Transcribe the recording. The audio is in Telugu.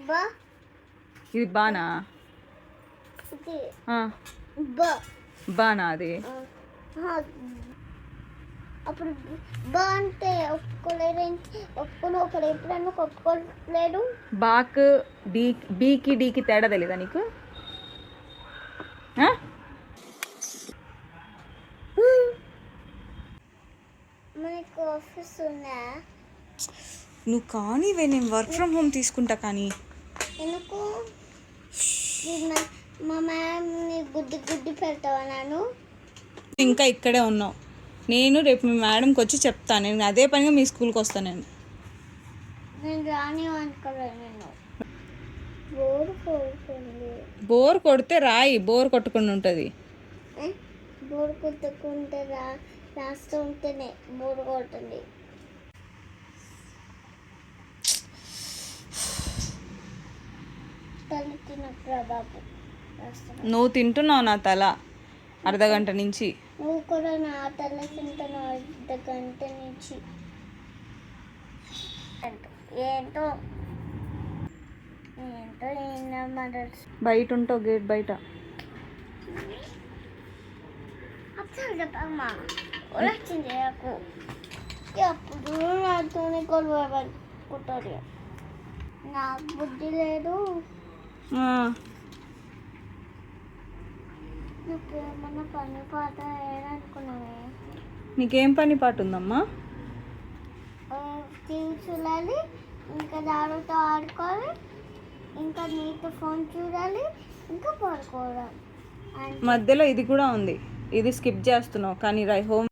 బా ఇది బానా ఇది ఆ, బా బానా అది అప్పుడు బా అంటే ఒప్పుకోలేరు, ఒప్పుకొని ఒకరు ఎప్పుడన్నా ఒప్పుకోలేడు. బాక్ బీకి డీకి తేడా తెలీదా నీకు? ఆ? మనకు ఆఫీస్ ఉందా? నువ్వు కానీవే, నేను వర్క్ ఫ్రమ్ హోమ్ తీసుకుంటా. కానీ ఎందుకు మా మ్యామ్ని గుడ్డి పెడతావా? నన్ను ఇంకా ఇక్కడే ఉన్నావు. నేను రేపు మీ మేడంకి వచ్చి చెప్తాను. నేను అదే పనిగా మీ స్కూల్కి వస్తాను. నేను రాని అనుకోలేదు. నేను బోర్ కొడితే రాయి, బోర్ కొట్టకుండా ఉంటుంది. బోర్ కొట్టుకుంటే రాస్తూ ఉంటేనే బోర్ కొడుతుంది. తల తినప్పుడు బాబు నువ్వు తింటున్నావు నా తల అర్ధగంట నుంచి. నువ్వు కూడా నా తల తింటున్నావు అర్ధగంట నుంచి. ఏంటో ఏంటో బయట ఉంటావు, గేట్ బయట. అమ్మా వచ్చింది నాకు ఎప్పుడు నాతోనే గొడవ పడుకుంటారు. నాకు బుద్ధి లేదు. నువ్వేమన్నా పని పాట ఏదనుకున్నావే? నీకేం పని పాటు ఉందమ్మా? టీవీ చూడాలి, ఇంకా దాడుతో ఆడుకోవాలి, ఇంకా నీతో ఫోన్ చూడాలి, ఇంకా పడుకోవడం. మధ్యలో ఇది కూడా ఉంది, ఇది స్కిప్ చేస్తున్నావు. కానీ హోమ్